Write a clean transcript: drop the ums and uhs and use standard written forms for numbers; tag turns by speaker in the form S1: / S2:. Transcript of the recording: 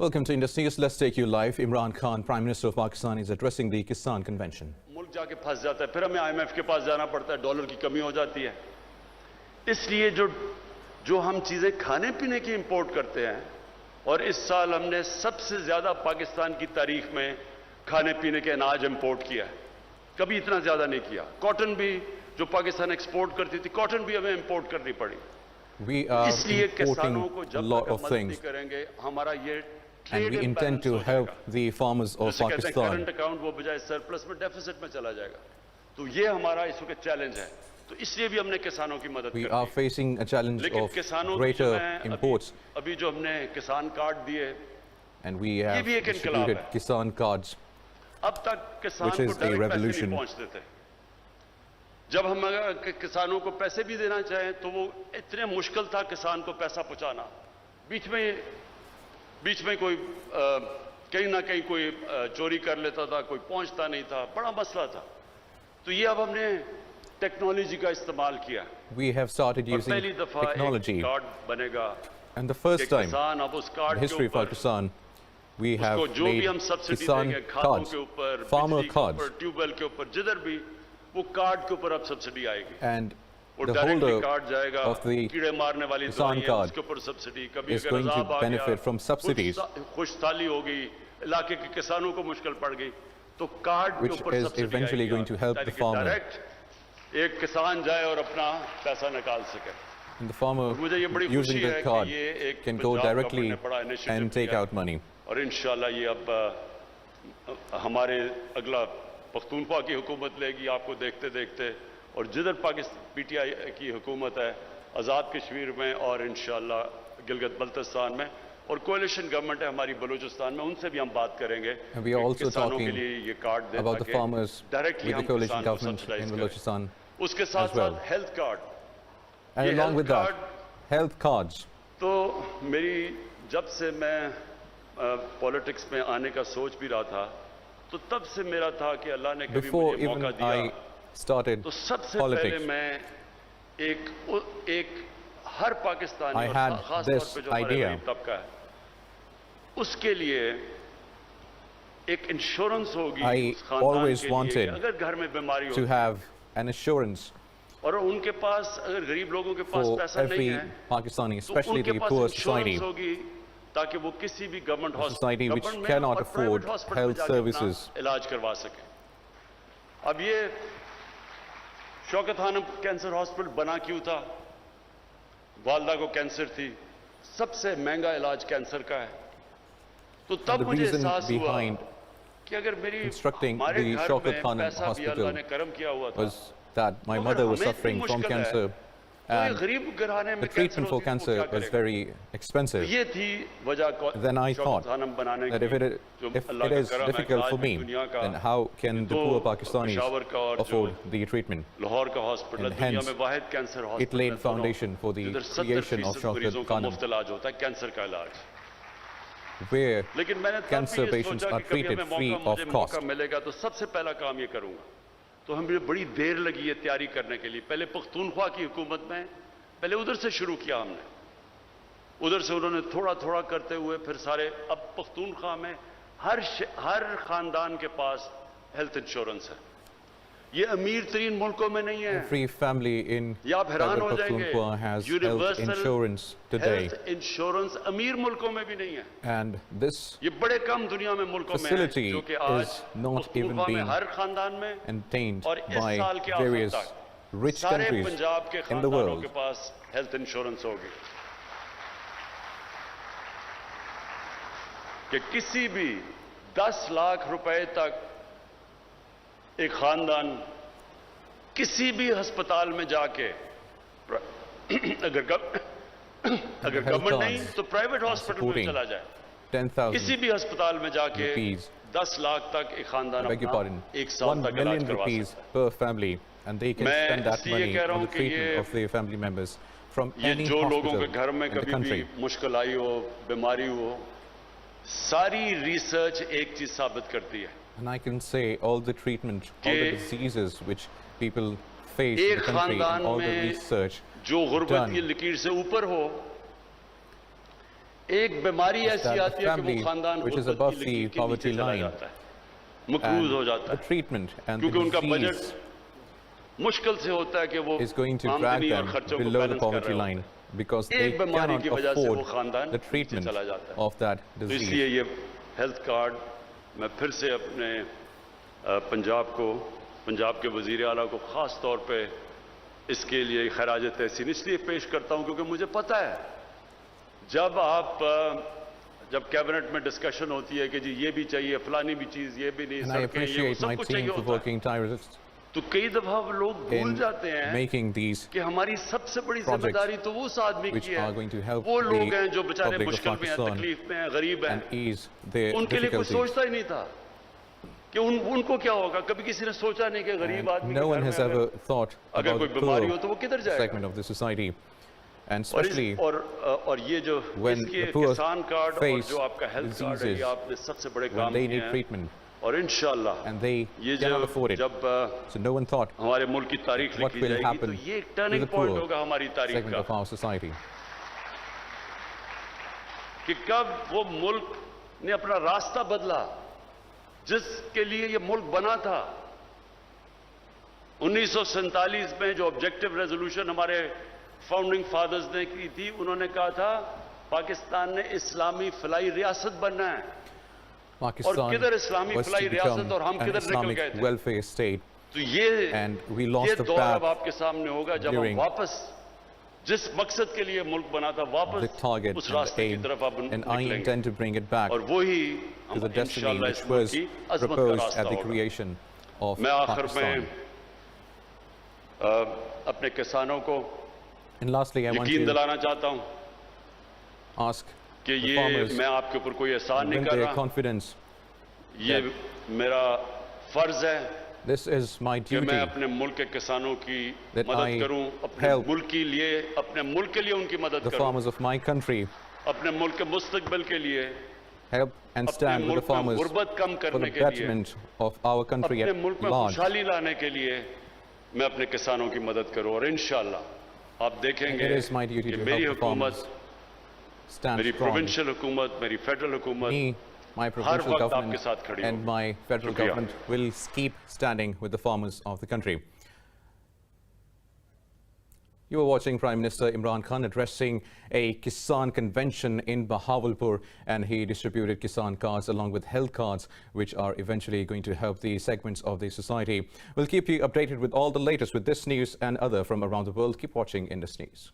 S1: Welcome to Indus News. Let's take you live. Imran Khan, Prime Minister of Pakistan, is addressing the Kisan Convention.
S2: मुल्क जाके फंस जाता है, फिर हमें IMF के पास जाना पड़ता है, डॉलर की कमी हो जाती है। इसलिए जो हम चीजें खाने पीने की इंपोर्ट करते हैं, और इस साल हमने सबसे ज्यादा पाकिस्तान की तारीख में खाने पीने के अनाज इंपोर्ट किया है। कभी इतना ज्यादा नहीं किया। कॉटन भी जो पाकिस्तान एक्सपोर्ट करती थी, कॉटन भी हमें इंपोर्ट करनी पड़ी।
S1: We are
S2: इसलिए किसानों को
S1: importing a
S2: जब
S1: lot
S2: तक
S1: of
S2: मदद
S1: things,
S2: नहीं करेंगे, हमारा ये
S1: and we intend to help the farmers of Pakistan.
S2: Current account वो बजाय सरप्लस में डेफिसिट में चला जाएगा। तो ये हमारा इस वक्त चैलेंज है। तो इसलिए भी हमने किसानों की मदद
S1: We
S2: करनी
S1: are
S2: है।
S1: facing a challenge
S2: लेकिन
S1: of
S2: किसानों
S1: greater imports,
S2: अभी जो हमने किसान कार्ड दिए,
S1: and we have
S2: भी एक इनकलाब
S1: distributed
S2: है।
S1: Kisan cards.
S2: अब तक किसान
S1: Which
S2: को
S1: is a
S2: डायरेक्ट पैसे
S1: revolution.
S2: नहीं पहुंचते थे। जब हम अगर किसानों को पैसे भी देना चाहें तो वो इतने मुश्किल था किसान को पैसा पहुंचाना। बीच में कोई कहीं ना कहीं कोई चोरी कर लेता था, कोई पहुंचता नहीं था, बड़ा मसला था। तो ये अब हमने टेक्नोलॉजी का इस्तेमाल किया।
S1: We have started
S2: और
S1: using
S2: पहली दफा
S1: technology,
S2: एक कार्ड बनेगा
S1: and the
S2: कि
S1: first time
S2: किसान अब उस
S1: in
S2: कार्ड
S1: the
S2: के
S1: history of
S2: ऊपर
S1: Pakistan, we have
S2: उसको जो भी
S1: made
S2: हम सब्सिडी
S1: Kisan
S2: देंगे, खादों
S1: cards,
S2: के ऊपर,
S1: farmer
S2: बिजली के
S1: cards,
S2: ऊपर, ट्यूबवेल के ऊपर, जिधर भी वो कार्ड के ऊपर अब सब्सिडी आएगी।
S1: and
S2: वो
S1: the
S2: डायरेक्टली
S1: holder
S2: कार्ड जाएगा,
S1: of the
S2: कीड़े मारने वाली
S1: Kisan
S2: दवाइयाँ,
S1: card
S2: उसके ऊपर सब्सिडी। कभी
S1: is
S2: अगर
S1: going to
S2: अज़ाब आ
S1: benefit
S2: गया,
S1: from subsidies,
S2: खुशहाली हो गई, इलाके के किसानों को मुश्किल पड़ गई, तो कार्ड के
S1: which
S2: ऊपर
S1: is
S2: सब्सिडी
S1: eventually
S2: आएगी,
S1: going to help the
S2: ताकि
S1: farmer.
S2: डायरेक्ट एक किसान जाए और अपना पैसा निकाल सके।
S1: And the farmer
S2: मुझे ये बड़ी
S1: using
S2: खुशी
S1: the
S2: है कि
S1: card
S2: ये एक
S1: can go
S2: Punjab
S1: directly
S2: government ने बड़ा इनिशिएटिव
S1: and take
S2: लिया।
S1: out money.
S2: और इंशाल्लाह ये अब हमारे अगला पख्तूनख्वा की हुकूमत लेगी, आपको देखते देखते, और जिधर पाकिस्तान PTI की हुकूमत है, आज़ाद कश्मीर में और इंशाल्लाह गिलगित बल्तिस्तान में, और कोalition गवर्नमेंट है हमारी बलूचिस्तान में, उनसे भी हम बात करेंगे।
S1: And we are also
S2: किसानों के
S1: talking
S2: लिए ये कार्ड दें
S1: about the
S2: ताकि
S1: farmers
S2: डायरेक्टली
S1: with the
S2: हम
S1: coalition
S2: किसान को
S1: government
S2: सब्सिडाइज
S1: in
S2: करें।
S1: Balochistan.
S2: उसके साथ
S1: as well.
S2: साथ हेल्थ कार्ड,
S1: And
S2: ये
S1: along with that,
S2: card
S1: health cards.
S2: तो मेरी जब से मैं पॉलिटिक्स में आने का सोच भी रहा था, तो तब से मेरा था कि अल्लाह ने कभी
S1: Before
S2: मुझे
S1: even
S2: मौका दिया,
S1: I started
S2: तो सबसे
S1: politics,
S2: पहले मैं एक हर पाकिस्तानी
S1: I
S2: और
S1: had
S2: खास
S1: this
S2: तौर पे जो हमारे
S1: idea.
S2: गरीब तबका है, उसके लिए एक इंश्योरेंस होगी
S1: I
S2: उस खानदान
S1: always
S2: के लिए
S1: wanted
S2: कि अगर घर में बीमारी
S1: to
S2: हो
S1: have an assurance
S2: और उनके पास, अगर गरीब लोगों के पास
S1: for
S2: पैसा नहीं
S1: every
S2: है,
S1: Pakistani,
S2: तो
S1: especially
S2: उनके
S1: the
S2: pass
S1: poor society,
S2: insurance होगी ताकि वो किसी भी government
S1: society which
S2: government
S1: cannot
S2: और प्राइवेट
S1: afford
S2: हॉस्पिटल में
S1: health
S2: जाके अपना
S1: services.
S2: इलाज करवा सके। अब ये शौकत खानम कैंसर हॉस्पिटल बना क्यों था? वालदा को कैंसर थी, सबसे महंगा इलाज कैंसर का है। तो
S1: And
S2: तब
S1: the
S2: मुझे
S1: reason
S2: एहसास हुआ
S1: behind
S2: कि अगर मेरी
S1: constructing
S2: हमारे
S1: the
S2: घर
S1: Shaukat
S2: में
S1: Khanum
S2: पैसा भी
S1: hospital
S2: अल्लाह ने करम किया हुआ था,
S1: was that my
S2: तो
S1: mother
S2: अगर
S1: was
S2: हमें इतनी
S1: suffering from
S2: मुश्किल है,
S1: cancer,
S2: तो ये
S1: and
S2: गरीब घराने
S1: the
S2: में कैंसर
S1: treatment for
S2: होती है, तो
S1: cancer
S2: क्या
S1: was
S2: करेगा?
S1: very expensive.
S2: ये थी वजह
S1: Then I
S2: Shaukat
S1: thought
S2: Khanam बनाने
S1: that
S2: की,
S1: if
S2: जो
S1: it
S2: अल्लाह का
S1: is
S2: करम है कि
S1: difficult
S2: आज
S1: for
S2: भी
S1: me,
S2: दुनिया का
S1: then how can the
S2: दो
S1: poor Pakistanis
S2: पेशावर का और जो
S1: afford the treatment?
S2: लाहौर का हॉस्पिटल
S1: And
S2: दुनिया
S1: hence,
S2: में वाहिद कैंसर
S1: It
S2: हॉस्पिटल
S1: laid
S2: है दोनों,
S1: foundation for the
S2: जिधर
S1: creation of
S2: 70%
S1: Shaukat
S2: मरीजों का
S1: Khanum,
S2: मुफ्त इलाज होता है, कैंसर का इलाज।
S1: where
S2: लेकिन मैंने तब
S1: cancer
S2: भी ये
S1: patients
S2: सोचा
S1: are
S2: कि कभी
S1: treated
S2: हमें
S1: free
S2: मौका,
S1: of
S2: मुझे
S1: cost.
S2: मौका मिलेगा तो सबसे पहला काम ये करूंगा। तो हमें बड़ी देर लगी है तैयारी करने के लिए। पहले पख्तूनख्वा की हुकूमत में, पहले उधर से शुरू किया हमने, उधर से उन्होंने थोड़ा थोड़ा करते हुए फिर सारे, अब पख्तूनख्वा में हर खानदान के पास हेल्थ इंश्योरेंस है। ये अमीर तरीन मुल्कों में नहीं है।
S1: Every family in
S2: या आप हैरान
S1: Khyber
S2: हो जाएंगे,
S1: Pakhtunkhwa has health
S2: universal
S1: insurance today,
S2: health insurance अमीर मुल्कों में भी नहीं है।
S1: and this
S2: ये बड़े कम दुनिया में मुल्कों में है,
S1: facility
S2: जो कि आज
S1: is not even
S2: पख्तूनख्वा में
S1: being
S2: हर खानदान में
S1: obtained
S2: और इस
S1: by
S2: साल के आखिर
S1: various
S2: तक
S1: rich
S2: सारे
S1: countries
S2: पंजाब के
S1: in the
S2: खानदानों
S1: world.
S2: के पास हेल्थ इंश्योरेंस होगी कि किसी भी 10 लाख रुपए तक एक खानदान किसी भी अस्पताल में जाके अगर गवर्नमेंट नहीं तो प्राइवेट हॉस्पिटल में चला जाए,
S1: 10,000
S2: किसी भी अस्पताल में जाके
S1: rupees,
S2: 10 लाख तक एक खानदान
S1: beg your
S2: अपना
S1: pardon,
S2: एक साल
S1: 1
S2: तक इलाज
S1: million
S2: करवा
S1: rupees
S2: सकता है।
S1: per family, and they can
S2: मैं
S1: spend that
S2: इसलिए
S1: money
S2: कह रहा
S1: on
S2: हूं
S1: the
S2: कि
S1: treatment
S2: ये-
S1: of their family members from
S2: ये
S1: any
S2: जो लोगों
S1: hospital
S2: के घर में
S1: in the
S2: कभी भी
S1: country.
S2: मुश्किल आई हो, बीमारी हो, सारी रिसर्च एक चीज साबित करती है,
S1: And I can say all the treatment, all the
S2: कि
S1: diseases which people face in
S2: एक
S1: the country,
S2: खानदान
S1: and all the
S2: में
S1: research
S2: जो गुर्बत
S1: done
S2: की लकीर से ऊपर हो, एक बीमारी ऐसी
S1: that the
S2: आती है कि वो
S1: family
S2: खानदान
S1: which is
S2: गुर्बत
S1: above
S2: की
S1: the
S2: लकीर के
S1: poverty
S2: नीचे चला
S1: line
S2: जाता है, मकरूज हो
S1: and
S2: जाता
S1: the
S2: है,
S1: treatment and
S2: क्योंकि
S1: the
S2: उनका
S1: disease
S2: बजट मुश्किल से होता है कि वो
S1: is going to drag
S2: आमदनी और
S1: them
S2: खर्चों को
S1: below the
S2: बैलेंस कर
S1: poverty
S2: रहे
S1: line
S2: होते
S1: because
S2: हैं।
S1: they
S2: एक बीमारी
S1: cannot
S2: की वजह से वो
S1: afford
S2: खानदान
S1: the
S2: नीचे
S1: treatment
S2: चला जाता है।
S1: of that
S2: तो
S1: disease.
S2: इसलिए ये हेल्थ कार्ड मैं फिर से अपने पंजाब के वजीर आला को खास तौर पे इसके लिए खराज तहसीन इसलिए पेश करता हूं क्योंकि मुझे पता है जब कैबिनेट में डिस्कशन होती है कि जी ये भी चाहिए, फलानी भी चीज, ये भी नहीं,
S1: And I
S2: सड़कें, ये वो
S1: appreciate my
S2: सब कुछ
S1: team
S2: चाहिए
S1: for
S2: होता है,
S1: working tirelessly
S2: तो कई दफा लोग भूल
S1: in
S2: जाते हैं
S1: making these
S2: कि हमारी सबसे बड़ी
S1: projects
S2: जिम्मेदारी तो वो उस आदमी
S1: which
S2: की
S1: are
S2: है,
S1: going to help
S2: वो लोग
S1: the
S2: हैं जो बेचारे
S1: public of
S2: मुश्किल में हैं,
S1: Pakistan
S2: तकलीफ में हैं, गरीब हैं,
S1: and ease their
S2: उनके लिए कोई
S1: difficulties.
S2: सोचता ही नहीं था कि उनको क्या होगा। कभी किसी ने सोचा नहीं कि गरीब
S1: And
S2: आदमी
S1: no
S2: के
S1: one
S2: घर
S1: has
S2: में
S1: ever thought
S2: अगर
S1: about
S2: कोई
S1: the
S2: बीमारी हो
S1: poor
S2: तो वो किधर
S1: segment
S2: जाएगा।
S1: of the society, and
S2: और
S1: especially
S2: और ये जो
S1: when
S2: इसके
S1: the poor
S2: किसान कार्ड और
S1: face
S2: जो आपका हेल्थ कार्ड है, ये
S1: diseases,
S2: आपने सबसे बड़े
S1: when
S2: काम
S1: they
S2: किए
S1: need
S2: हैं
S1: treatment
S2: और इंशाल्लाह
S1: and they
S2: ये
S1: cannot afford it.
S2: जब
S1: So no one thought
S2: हमारे मुल्क की तारीख
S1: what
S2: लिखी
S1: will
S2: जाएगी तो
S1: happen
S2: ये एक
S1: to
S2: turning
S1: the
S2: point
S1: poor
S2: होगा हमारी तारीख
S1: segment of
S2: का
S1: our society.
S2: कि कब वो मुल्क ने अपना रास्ता बदला जिसके लिए ये मुल्क बना था। 1947 में जो ऑब्जेक्टिव रेजोल्यूशन हमारे फाउंडिंग फादर्स ने की थी, उन्होंने कहा था पाकिस्तान ने इस्लामी फलाई रियासत बनना है।
S1: Pakistan
S2: किधर इस्लामी
S1: was
S2: फलाई
S1: to
S2: रियासत
S1: become
S2: और हम
S1: an
S2: किधर निकल
S1: Islamic
S2: गए थे।
S1: welfare state,
S2: तो ये
S1: and we lost the
S2: दौर अब
S1: path
S2: आपके सामने होगा जब हम
S1: during
S2: वापस जिस मकसद के लिए मुल्क बना था
S1: the
S2: वापस
S1: target
S2: उस
S1: and the
S2: रास्ते की
S1: aim,
S2: तरफ अब
S1: and I
S2: निकलेंगे
S1: intend to bring it back
S2: और वही
S1: to the
S2: हम
S1: destiny
S2: इंशाअल्लाह
S1: which
S2: इस मुल्क
S1: was
S2: की अजमत का
S1: proposed
S2: रास्ता
S1: at the
S2: होगा।
S1: creation of
S2: मैं आखिर
S1: Pakistan.
S2: में अपने किसानों को
S1: And lastly, I want
S2: यकीन
S1: to
S2: दिलाना चाहता हूं
S1: ask
S2: कि
S1: the
S2: ये
S1: farmers
S2: मैं आपके ऊपर कोई एहसान नहीं
S1: win
S2: कर
S1: their
S2: रहा,
S1: confidence.
S2: ये मेरा फर्ज है
S1: This is my
S2: कि
S1: duty
S2: मैं अपने मुल्क के किसानों की
S1: that
S2: मदद
S1: I
S2: करूं, अपने
S1: help
S2: मुल्क के लिए, अपने मुल्क के लिए उनकी मदद
S1: the
S2: करूं,
S1: farmers of my country,
S2: अपने मुल्क के मुस्तकबिल के लिए,
S1: help and
S2: अपने
S1: stand with the
S2: मुल्क में
S1: farmers
S2: गुर्बत कम
S1: for the
S2: करने के लिए,
S1: betterment of our country
S2: अपने
S1: at
S2: मुल्क में
S1: large.
S2: खुशहाली लाने के लिए मैं अपने किसानों की मदद करूं और इंशाअल्लाह आप देखेंगे
S1: It is my duty
S2: कि
S1: to
S2: मेरी
S1: help the farmers
S2: हुकूमत,
S1: stand
S2: मेरी
S1: strong.
S2: प्रोविंशियल हुकूमत, मेरी फेडरल हुकूमत
S1: Me, my
S2: हर
S1: provincial
S2: वक्त आपके
S1: government
S2: साथ खड़ी
S1: and
S2: होगी।
S1: my federal
S2: शुक्रिया।
S1: government will keep standing with the farmers of the country. You were watching Prime Minister Imran Khan addressing a Kisan convention in Bahawalpur, and he distributed Kisan cards along with health cards, which are eventually going to help the segments of the society. We'll keep you updated with all the latest with this news and other from around the world. Keep watching Indus News.